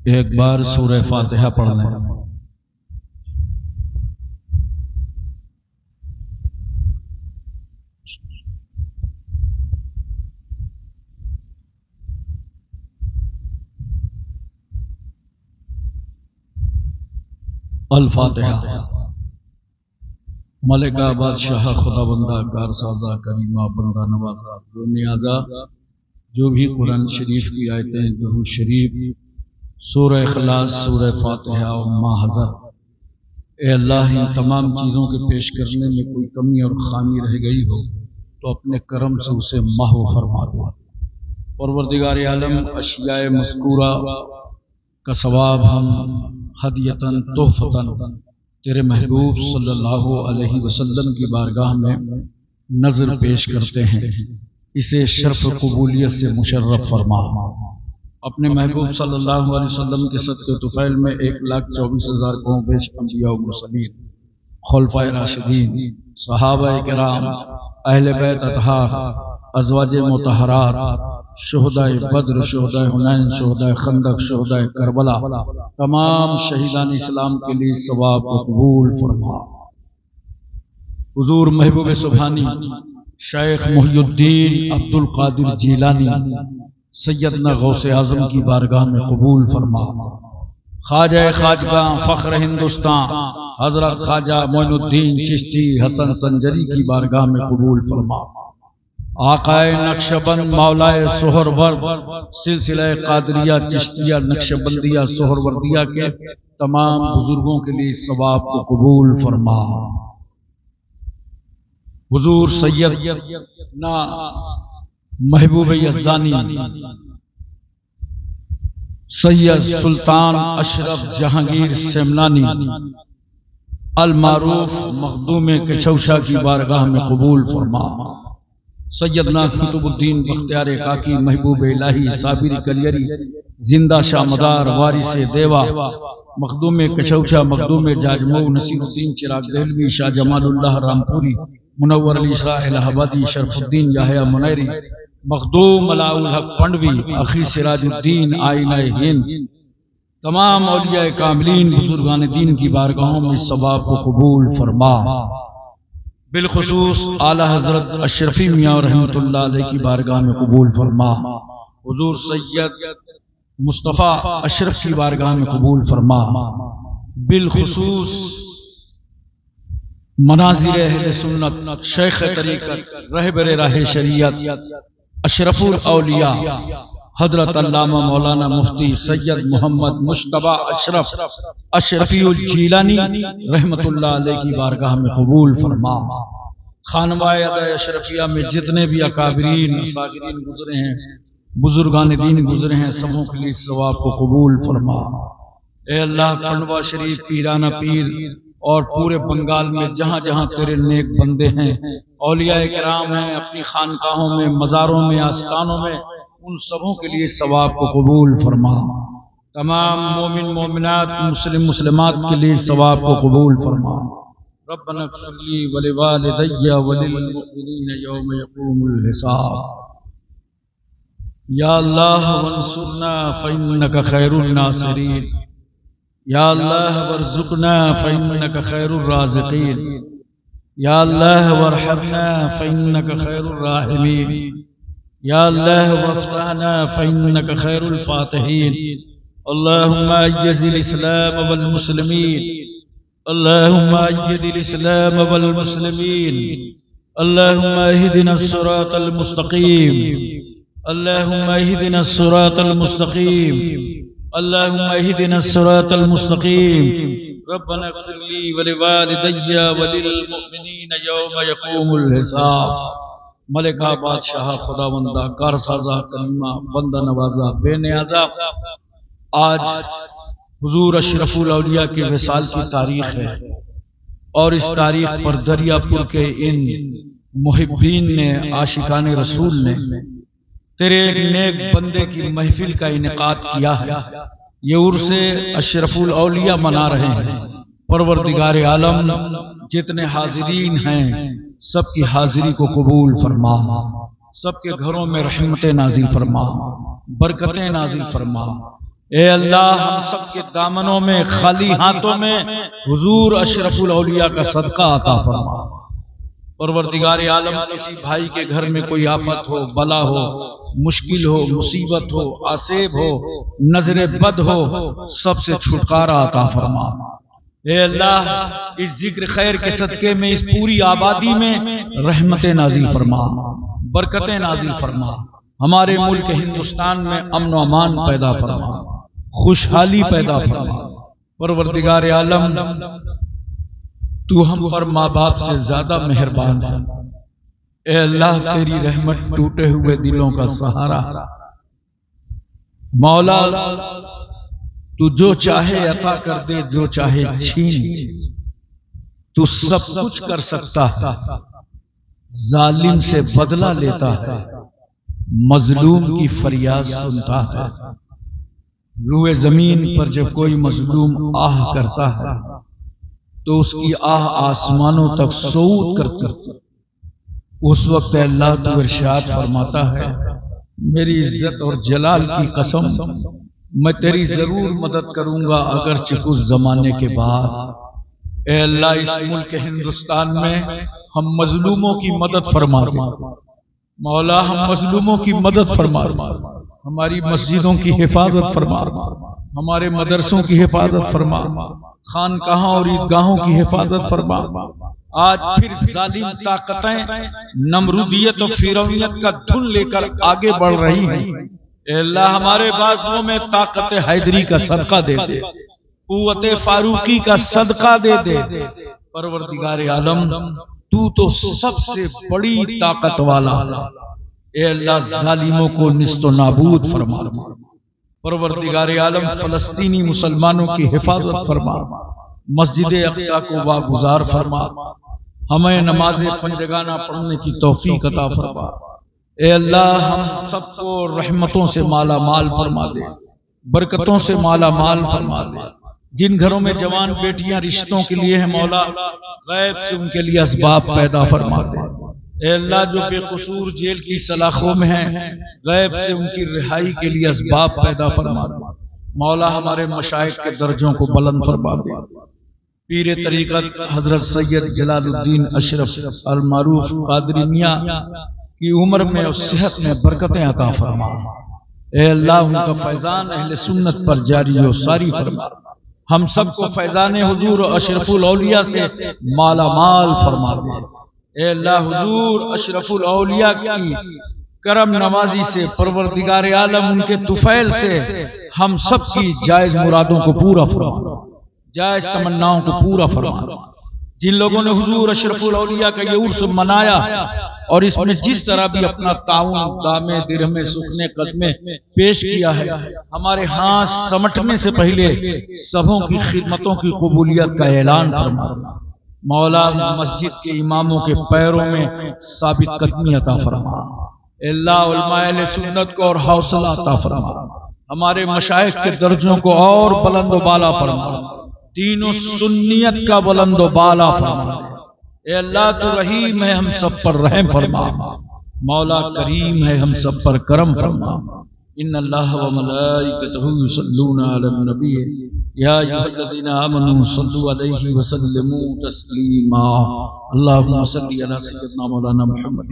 ایک بار سورہ فاتحہ پڑھ لیں۔ الفاتحہ۔ ملکہ بادشاہ خدا بندہ کار سازا کریمہ بندہ نوازا جو نیازا، جو بھی قرآن شریف کی آیتیں، درود شریف، سورہ اخلاص، سورہ فاتحہ اور ما حضر، اے اللہ ان تمام چیزوں کے پیش کرنے میں کوئی کمی اور خامی رہ گئی ہو تو اپنے کرم سے اسے محو فرما دو۔ پروردگار عالم، اشیاء مذکورہ کا ثواب ہم ہدیتاً تحفتاً تیرے محبوب صلی اللہ علیہ وسلم کی بارگاہ میں نظر پیش کرتے ہیں، اسے شرف قبولیت سے مشرف فرما۔ اپنے محبوب صلی اللہ علیہ وسلم کے صدقے طفیل میں 1,24,000 قوم بیش انبیاء و مرسلین، خلفائے راشدین، صحابہ کرام، اہل بیت اطہار، ازواج مطہرات، شہداء بدر، شہداء حنین، شہداء خندق، شہداء کربلا، تمام شہیدان اسلام کے لیے ثواب کو قبول فرما۔ حضور محبوب سبحانی شیخ محی الدین عبد القادر جیلانی سیدنا غوث اعظم کی بارگاہ میں قبول فرما۔ خواجہ خواجگاں فخر ہندوستان حضرت خواجہ معین الدین چشتی حسن سنجری کی بارگاہ میں قبول فرما۔ آقائے نقشبند مولائے سہرورد سلسلہ قادریہ چشتیہ نقشبندیہ سہروردیہ کے تمام بزرگوں کے لیے ثواب کو قبول فرما۔ حضور سیدنا محبوب یزدانی سید سلطان اشرف جہانگیر سمنانی المعروف مخدوم کچھوچھا کی بارگاہ میں قبول فرما۔ سیدنا قطب الدین بختیار کاکی محبوب الہی صابری کلیری زندہ شاہ مدار وارث دیوا مخدوم کچھوچھا مخدوم جاجمو نصیر الدین چراغ دہلوی شاہ جمال اللہ رامپوری منور علی شاہ الہ آبادی شرف الدین یحییٰ منیری مخدوم علاء الحق پنڈوی اخی سراج الدین آئینہ ہند، تمام اولیاء کاملین بزرگان دین کی بارگاہوں میں ثواب کو قبول فرما۔ بالخصوص اعلی حضرت اشرفی میاں رحمۃ اللہ علیہ کی بارگاہ میں قبول فرما۔ حضور سید مصطفیٰ اشرف کی بارگاہ میں قبول فرما۔ بالخصوص مناظر اہل سنت شیخ طریقت رہبر راہ شریعت اشرف الاولیاء حضرت علامہ مولانا مفتی سید محمد مجتبیٰ اشرف اشرفی الجیلانی رحمت اللہ علیہ کی بارگاہ میں قبول فرما۔ خانواہ اشرفیہ میں جتنے بھی اکابرین اساگرین گزرے ہیں، بزرگان دین گزرے ہیں، سبوں کے لیے ثواب کو قبول فرما۔ اے اللہ، کنڈوا شریف، پیرانہ پیر اور پورے بنگال میں جہاں جہاں تیرے نیک بندے ہیں، اولیاء کرام ہیں، اپنی خانقاہوں میں، مزاروں میں، آستانوں میں، ان سبوں کے لیے ثواب کو قبول فرما۔ تمام مومن مومنات مسلم مسلمات کے لیے ثواب کو قبول فرما۔ ربنا اغفر لی ولوالدی وللمؤمنین یوم یقوم الحساب۔ یا اللہ وانصرنا فإنک خیر الناصرین، یا اللہ وارزقنا فإنک خیر الرازقین، یا اللہ وارحمنا فإنک خیر الراحمین، یا اللہ وافتحنا فإنک خیر الفاتحین۔ اللہم اعز الاسلام والمسلمین، اللہم اعز الاسلام والمسلمین، اللہم اہدنا الصراط المستقیم، اللہم اہدنا الصراط المستقیم، اللہم اہدنا الصراط المستقیم۔ ربنا اغفر لی ولوالدی وللمؤمنین یوم یقوم الحساب۔ ملکہ بادشاہ خدا بندہ کار سازا کریمہ بندہ نوازا بے نیازا، آج حضور اشرف الاولیاء کے وصال کی تاریخ ہے، اور اس تاریخ پر دریا پور کے ان محبین نے، عاشقان رسول نے تیرے ایک نیک بندے کی محفل کا انعقاد کیا ہے۔ یہ عرس اشرف الاولیاء منا رہے ہیں۔ پروردگار عالم، جتنے حاضرین ہیں سب کی حاضری کو قبول فرما، سب کے گھروں میں رحمتیں نازل فرما، برکتیں نازل فرما۔ اے اللہ ہم سب کے دامنوں میں خالی ہاتھوں میں حضور اشرف الاولیاء کا صدقہ عطا فرما۔ پروردگار عالم کسی بھائی کے گھر میں کوئی آفت ہو، بلا ہو، مشکل ہو، مصیبت ہو، آسیب ہو، نظر بد ہو، سب سے چھٹکارا عطا فرما۔ اے اللہ اس ذکر خیر کے صدقے میں اس پوری آبادی میں رحمتیں نازل فرما، برکتیں نازل فرما، ہمارے ملک ہندوستان میں امن و امان پیدا فرما، خوشحالی پیدا فرما۔ پروردگار عالم تو ہم پر ماں باپ سے زیادہ مہربان ہے۔ اے اللہ تیری رحمت ٹوٹے ہوئے دلوں کا سہارا۔ مولا تو جو چاہے عطا کر دے، جو چاہے چھین، تو سب کچھ کر سکتا ہے، ظالم سے بدلہ لیتا ہے، مظلوم کی فریاد سنتا ہے۔ روئے زمین پر جب کوئی مظلوم آہ کرتا ہے تو اس کی آہ آسمانوں تک صعود کرتی، اس وقت اللہ تو ارشاد فرماتا ہے میری عزت اور جلال کی قسم میں تیری ضرور مدد کروں گا اگرچہ کچھ زمانے کے بعد۔ اے اللہ اس ملک ہندوستان میں ہم مظلوموں کی مدد فرما دے، مولا ہم مظلوموں کی مدد فرما، ہماری مسجدوں کی حفاظت فرما، ہمارے مدرسوں کی حفاظت فرما، خانقاہوں اور عیدگاہوں کی حفاظت فرما۔ آج پھر ظالم طاقتیں نمرودیت و فرعونیت کا دھن لے کر آگے بڑھ رہی ہیں۔ اے اللہ ہمارے بازوؤں میں طاقت حیدری کا صدقہ دے دے، قوت فاروقی کا صدقہ دے دے۔ پروردگار عالم تو سب سے بڑی طاقت والا، اے اللہ ظالموں کو نیست و نابود فرما۔ پروردگار عالم فلسطینی مسلمانوں کی حفاظت فرما، مسجد اقصی کو واگزار فرما، ہمیں نماز پنجگانہ پڑھنے کی توفیق عطا فرما۔ اے اللہ ہم سب کو رحمتوں سے مالا مال فرما دے، برکتوں سے مالا مال فرما دے۔ جن گھروں میں جوان بیٹیاں رشتوں کے لیے ہیں مولا غیب سے ان کے لیے اسباب پیدا فرما دے۔ اے اللہ جو بے قصور جیل کی سلاخوں میں ہیں غیب سے ان کی رہائی کے لیے اسباب پیدا فرما دے۔ مولا ہمارے مشائخ کے درجوں کو بلند فرما دے۔ پیر طریقت حضرت سید جلال الدین اشرف المعروف قادری میاں کی عمر میں اور صحت میں برکتیں عطا فرما۔ اے اللہ ان کا فیضان اہل سنت پر جاری و ساری فرما، ہم سب کو فیضان حضور اشرف الاولیاء سے مالا مال فرما دے۔ اے اللہ حضور اشرف الاولیاء کی کرم نوازی سے پروردگار عالم ان کے طفیل سے ہم سب کی جائز مرادوں کو پورا فرما، جائز تمناؤں کو پورا فرما۔ جن لوگوں نے حضور اشرف الاولیاء کا یہ عرس منایا اور اس میں جس طرح بھی اپنا تعاون دامے درہمے سکھنے قدمے پیش کیا ہے، ہمارے ہاتھ سمٹنے سے پہلے سبوں کی خدمتوں کی قبولیت کا اعلان فرما۔ مولا مسجد کے اماموں کے پیروں میں ثابت قدمی عطا فرما۔ اللہ علماء اہل سنت کو اور حوصلہ عطا فرما، ہمارے مشائخ کے درجوں کو اور بلند و بالا فرما، دین و سنیت کا بلند و بالا فرما۔ اے اللہ تو رحیم ہے ہم سب پر رحم فرما، مولا کریم ہے ہم سب پر کرم فرما۔ ان اللہ و ملائکتہ یصلون علی النبی یا ایھا الذین آمنوا صلوا علیہ وسلموا تسلیما۔ اللہم صلی علی سیدنا مولانا محمد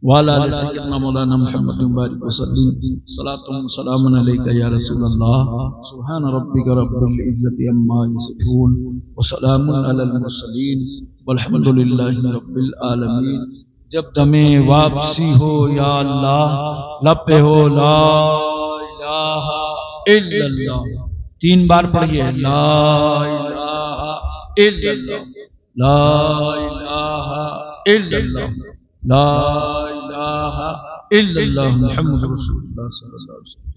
وعلی آل سیدنا مولانا محمد وبارک وسلم۔ صلاۃ و سلام علیک یا رسول اللہ۔ سبحان ربک رب العزۃ عما یصفون وسلام علی المرسلین والحمد للہ رب العالمین۔ جب دم واپسی ہو یا اللہ لب پہ ہو لا الہ الا اللہ، 3 بار پڑھیے لا الہ الا اللہ، لا الہ الا اللہ، لا الہ الا اللہ محمد رسول اللہ صلی اللہ علیہ وسلم۔